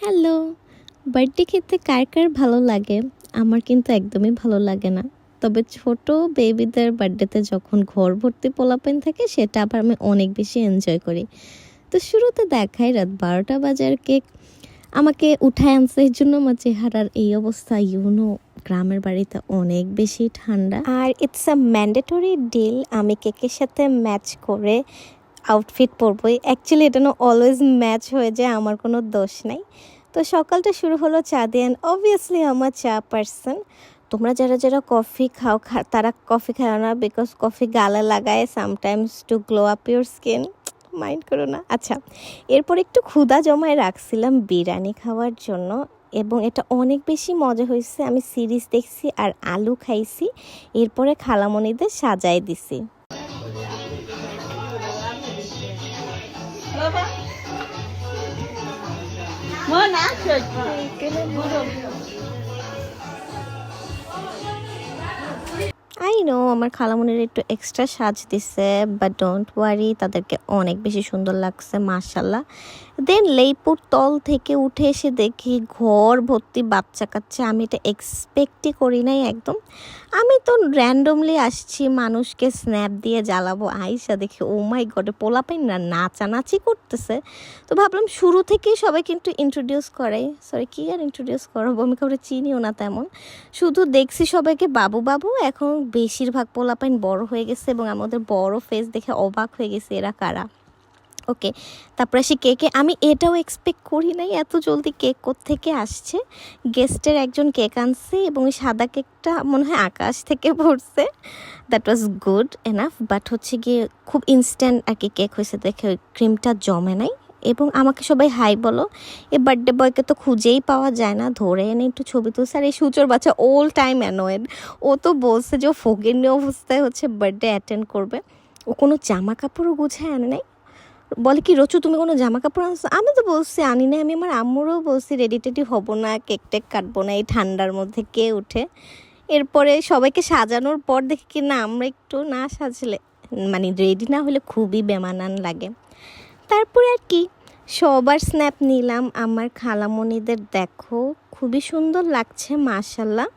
Hello, birthday খেতে কার কার ভালো লাগে? আমার কিন্তু একদমই ভালো লাগে না। তবে ছোট বেবিদের বার্থডেতে যখন ঘর ভর্তি পোলাপান থাকে সেটা আবার আমি অনেক বেশি এনজয় করি। তো শুরুতে দেখাই রাত 12টা বাজার কেক আমাকে উঠায় আনছে, এর জন্য আমার চেহারার এই অবস্থা। গ্রামের বাড়িতে অনেক বেশি ঠান্ডা, আর ইটস আ ম্যান্ডেটরি ডিল আমি কেকের সাথে ম্যাচ করে আউটফিট পরবই। অ্যাকচুয়ালি এটা না অলওয়েজ ম্যাচ হয়ে যায়, আমার কোনো দোষ নাই। তো সকালটা শুরু হলো চা দিয়ে, অ্যান্ড অবভিয়াসলি আমার চা পার্সন। তোমরা যারা যারা কফি খাও তারা কফি খাও না, বিকজ কফি গালে লাগায় sometimes to glow up your skin, mind করো না। আচ্ছা, এরপর একটু ক্ষুধা জমায় রাখছিলাম বিরিয়ানি খাওয়ার জন্য, এবং এটা অনেক বেশি মজা হয়েছে। আমি সিরিজ দেখছি আর আলু খাইছি, এরপরে খালামণিদের সাজাই দিছি। আই নো আমার খালামণির একটু এক্সট্রা সাজ দিছে, বাট ডোন্ট ওয়ারি, তাদেরকে অনেক বেশি সুন্দর লাগছে মাশাল্লাহ। দেন লেইপুর তল থেকে উঠে এসে দেখি ঘর ভর্তি বাচ্চা কাচ্চা। আমি এটা এক্সপেক্টই করি নাই একদম। আমি তো র্যান্ডমলি আসছি মানুষকে স্ন্যাপ দিয়ে জ্বালাবো, আইসা দেখি ও মাই গডে পোলাপাইন না নাচানাচি করতেছে। তো ভাবলাম শুরু থেকেই সবাই কিন্তু ইন্ট্রোডিউস করে, সরি কি আর ইন্ট্রোডিউস করবো, আমি কাউকে চিনিও না তেমন, শুধু দেখছি সবাইকে বাবু বাবু। এখন বেশিরভাগ পোলাপাইন বড় হয়ে গেছে এবং আমাদের বড় ফেস দেখে অবাক হয়ে গেছে এরা কারা। ওকে, তারপরে আসি কেকে। আমি এটাও এক্সপেক্ট করি নাই এত জলদি কেক কোত্থেকে আসছে। গেস্টের একজন কেক আনছে এবং ওই সাদা কেকটা মনে হয় আকাশ থেকে পড়ছে। That was good enough, but হচ্ছে গিয়ে খুব ইনস্ট্যান্ট আর কি কেক হয়েছে দেখে ওই ক্রিমটা জমে নাই। এবং আমাকে সবাই হাই বলো, এই বার্থডে বয়কে তো খুঁজেই পাওয়া যায় না, ধরে এনে একটু ছবি তুলছে। আর এই সূচর বাচ্চা অল টাইম অ্যানোয়েড, ও তো বলছে যে ও ফকিরনি অবস্থায় হচ্ছে বার্থডে অ্যাটেন্ড করবে, ও কোনো জামা কাপড়ও গুছায় আনে নাই। বলে কি রচু তুমি কোনো জামা কাপড় আনছো? আমি তো বলছি আনি না, আমি আমার আম্মুরও বলছি রেডি টেডি হবো না, কেক টেক কাটবো না এই ঠান্ডার মধ্যে কে উঠে। এরপরে সবাইকে সাজানোর পর দেখি কি না আমরা একটু না সাজলে মানে রেডি না হলে খুবই বেমানান লাগে। তারপরে আর কি সবার স্ন্যাপ নিলাম। আমার খালামণিদের দেখো খুবই সুন্দর লাগছে মাশাল্লাহ।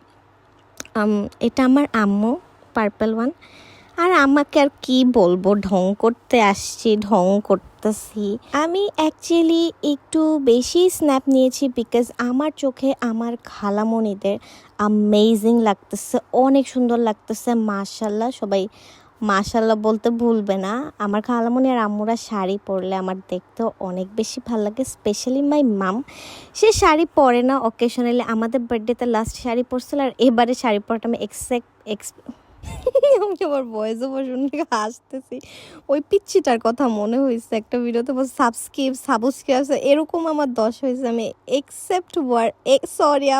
এটা আমার আম্মু, পার্পল ওয়ান। আর আমাকে আর কি বলবো, ঢং করতে আসছি, ঢং করতেছি। আমি অ্যাকচুয়ালি একটু বেশি স্ন্যাপ নিয়েছি বিকজ আমার চোখে আমার খালামণিদের অ্যামেজিং লাগতেছে, অনেক সুন্দর লাগতেছে মাশাল্লাহ। সবাই মাশাল্লাহ বলতে ভুলবে না। আমার খালামণি আর আম্মুরা শাড়ি পরলে আমার দেখতেও অনেক বেশি ভালো লাগে, স্পেশালি মাই মাম। সে শাড়ি পরে না অকেশনালি, আমাদের বার্থডেতে লাস্ট শাড়ি পরছিল, আর এবারে শাড়ি পরাটা আমি আমি আমার ভয়েস ওভার শুনে হাসতেছি। ওই পিচ্ছিটার কথা মনে হয়েছে একটা ভিডিওতে বলছে সাবস্ক্রাইব এরকম আমার 10 হয়েছে। আমি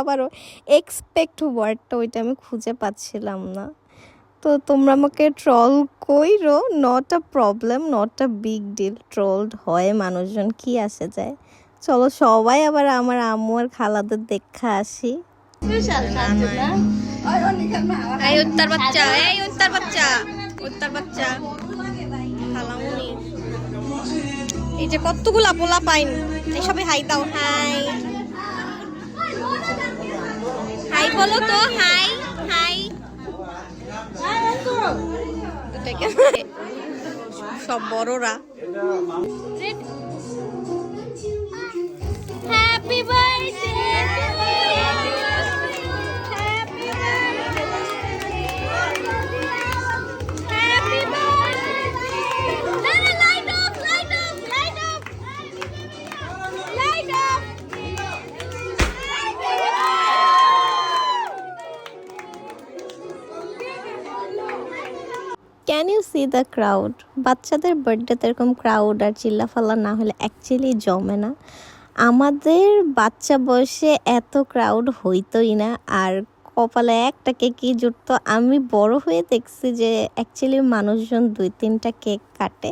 আবারও এক্সপেক্ট ওয়ার্ডটা ওইটা আমি খুঁজে পাচ্ছিলাম না। তো তোমরা আমাকে ট্রল কইরো, not a problem, not a big deal. Trolled হয় মানুষজন, কি আসে যায়। চলো সবাই আবার আমার আম্মু আর খালাদের দেখা আসি। উত্তর বাচ্চা, উত্তর বাচ্চা, উত্তর বাচ্চা খালামুনি। এই যে কতগুলা পোলা পাইন, এই সবাই হাই দাও, হাই হাই বলো তো, হাই হাই। সব বড়রা happy birthday. Can you see the crowd? বাচ্চাদের বার্থডেতে এরকম ক্রাউড আর চিল্লাফাল্লা না হলে অ্যাকচুয়ালি জমে না। আমাদের বাচ্চা বয়সে এত ক্রাউড হইতোই না, আর কপালে একটা কেকই জুটতো। আমি বড় হয়ে দেখছি যে অ্যাকচুয়ালি মানুষজন 2-3টা কেক কাটে।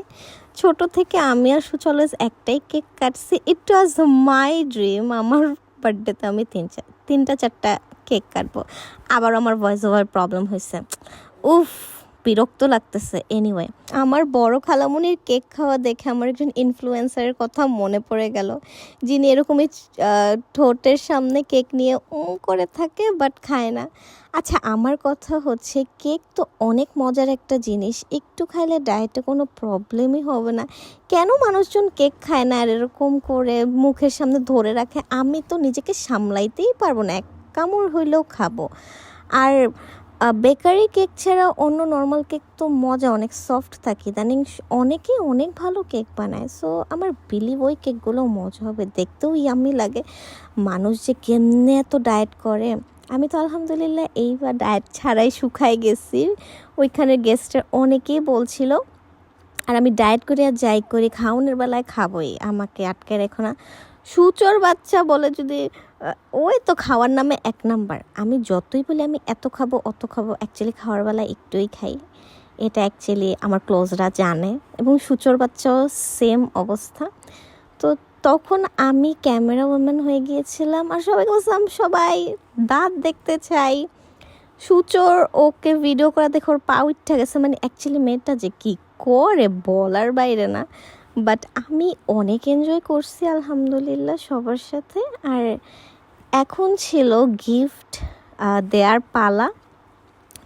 ছোট থেকে আমি আর সুচলেজ একটাই কেক কাটছি। ইট ওয়াজ মাই ড্রিম আমার বার্থডেতে আমি 3-4টা কেক কাটবো। আবার আমার ভয়েস ওভার প্রবলেম হয়েছে, উফ বিরক্ত লাগতেছে। এনিওয়ে, আমার বড় খালামণির কেক খাওয়া দেখে আমার একজন ইনফ্লুয়েন্সারের কথা মনে পড়ে গেল, যিনি এরকমই ঠোঁটের সামনে কেক নিয়ে করে থাকে বাট খায় না। আচ্ছা, আমার কথা হচ্ছে কেক তো অনেক মজার একটা জিনিস, একটু খাইলে ডায়েটে কোনো প্রবলেমই হবে না। কেন মানুষজন কেক খায় না আর এরকম করে মুখের সামনে ধরে রাখে? আমি তো নিজেকে সামলাইতেই পারবো না, এক কামড় হইলেও খাবো। আর বেকারি কেক ছাড়া অন্য নর্মাল কেক তো মজা, অনেক সফট থাকে, ইদানিং অনেকে অনেক ভালো কেক বানায়। সো আমার বিলিভ ওই কেকগুলো মজা হবে, দেখতেও ইয়াম্মি লাগে। মানুষ যে কেমনে এত ডায়েট করে, আমি তো আলহামদুলিল্লাহ এইবার ডায়েট ছাড়াই শুকাই গেছি। ওইখানের গেস্টের অনেকেই বলছিল, আর আমি ডায়েট করি আর যাই করি খাওয়ানোর বেলায় খাবোই, আমাকে আটকে রেখো না। সুচোর বাচ্চা বলে যদি ওই তো খাওয়ার নামে এক নাম্বার। আমি যতই বলি আমি এত খাবো অত খাবো, অ্যাকচুয়ালি খাওয়ার বেলায় একটুই খাই। এটা অ্যাকচুয়ালি আমার ক্লোজরা জানে, এবং সুচোর বাচ্চাও সেম অবস্থা। তো তখন আমি ক্যামেরা ওম্যান হয়ে গিয়েছিলাম আর সবাই বলছিলাম সবাই দাঁত দেখতে চাই। সুচোর ওকে ভিডিও করা দেখে ওর পা উঠে গেছে, মানে অ্যাকচুয়ালি মেয়েটা যে কী করে বলার বাইরে না। বাট আমি অনেক এনজয় করছি আলহামদুলিল্লাহ সবার সাথে। আর এখন ছিল গিফট দেয়ার পালা।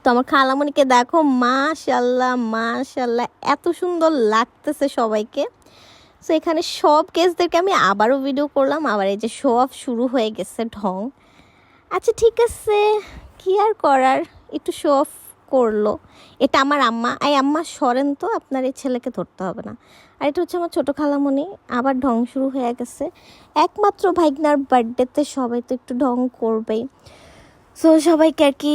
তো আমার খালামণিকে দেখো, মাশাল্লাহ মাশাল্লাহ এত সুন্দর লাগতেছে সবাইকে। সো এখানে সব গেস্টদেরকে আমি আবারও ভিডিও করলাম, আবার এই যে শো অফ শুরু হয়ে গেছে ঢং। আচ্ছা ঠিক আছে, কি আর করার, একটু শো অফ করলো। এটা আমার আম্মা, এই আম্মা সরেন তো, আপনার এই ছেলেকে ধরতে হবে না। আর এটা হচ্ছে আমার ছোটো খালামণি, আবার ঢং শুরু হয়ে গেছে। একমাত্র ভাইগনার বার্থডেতে সবাই তো একটু ঢং করবেই। সো সবাইকে আর কি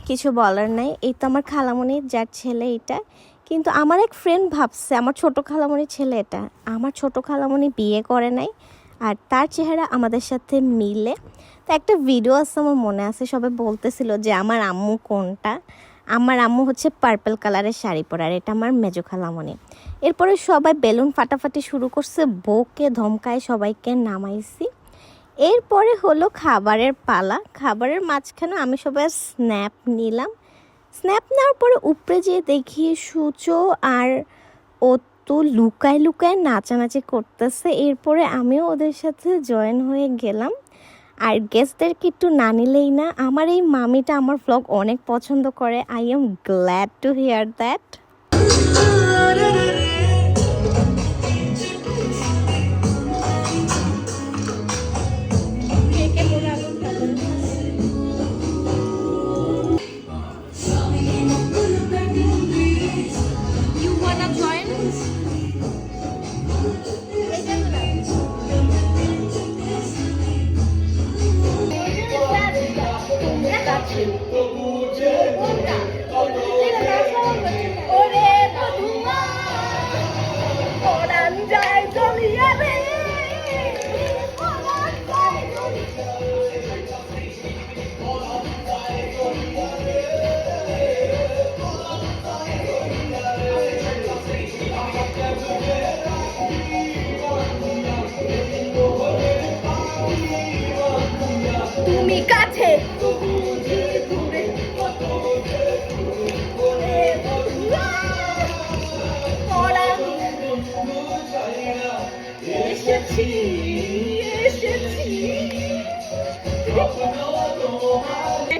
কিছু বলার নাই। এই তো আমার খালামণি যার ছেলে এটা, কিন্তু আমার এক ফ্রেন্ড ভাবছে আমার ছোটো খালামণির ছেলে এটা। আমার ছোটো খালামণি বিয়ে করে নাই, আর তার চেহারা আমাদের সাথে মিলে। তো একটা ভিডিও আছে আমার মনে আছে, সবাই বলতেছিল যে আমার আম্মু কোনটা। আমার আম্মু হচ্ছে পার্পল কালারের শাড়ি পরা, আর এটা আমার মেজো খালামণি। এরপরে সবাই বেলুন ফাটাফাটি শুরু করছে, বউকে ধমকায় সবাইকে নামাইছি। এরপরে হলো খাবারের পালা। খাবারের মাঝখানে আমি সবাই স্ন্যাপ নিলাম। স্ন্যাপ নেওয়ার পরে উপরে যেয়ে দেখি সুচো আর ও তো লুকায় লুকায় নাচানাচি করতেছে। এরপরে আমিও ওদের সাথে জয়েন হয়ে গেলাম। আর গেস্টদেরকে একটু না নিলেই না। আমার এই মামিটা আমার ভ্লগ অনেক পছন্দ করে। I am glad to here that. তুমি কাছে এসেছি এসেছি,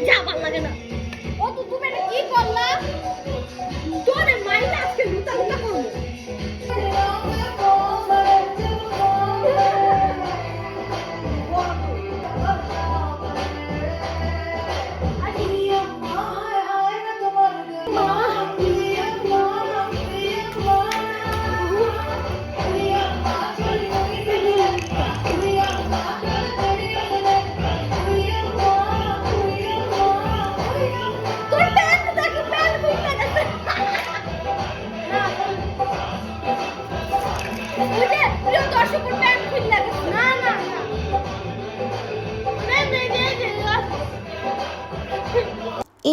যাবার লাগে না। ও তো তুমি এটা কি করলা? তোরে মাইলে আজকে লুটা লুটা করবো।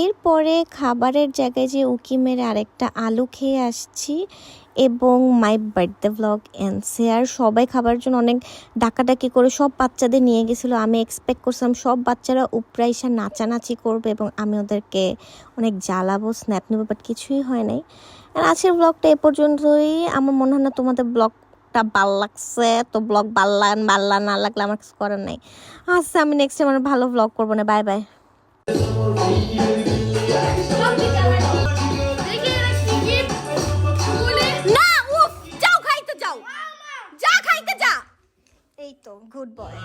এরপরে খাবারের জায়গায় যে উকি মেরে আরেকটা আলু খেয়ে আসছি। এবং my birthday blog and share. সবাই খাবার জন্য অনেক ডাকাডাকি করে সব বাচ্চাদের নিয়ে গেছিলো। আমি এক্সপেক্ট করছিলাম সব বাচ্চারা উপরে এসে নাচানাচি করবে এবং আমি ওদেরকে অনেক জ্বালাবো, স্ন্যাপ নেবো, বাট কিছুই হয় নাই। আর আজকের ব্লগটা এ পর্যন্তই। আমার মনে হয় না তোমাদের ব্লগটা ভাল লাগছে, তো ব্লগ বাল্লা না লাগলে আমার কিছু করার নাই। আচ্ছা, আমি নেক্সট টাইম ভালো ব্লগ করবো না। Bye bye. না, উফ, যাও খাইতে যাও, যা খাইতে যা। এই তো গুড বয়।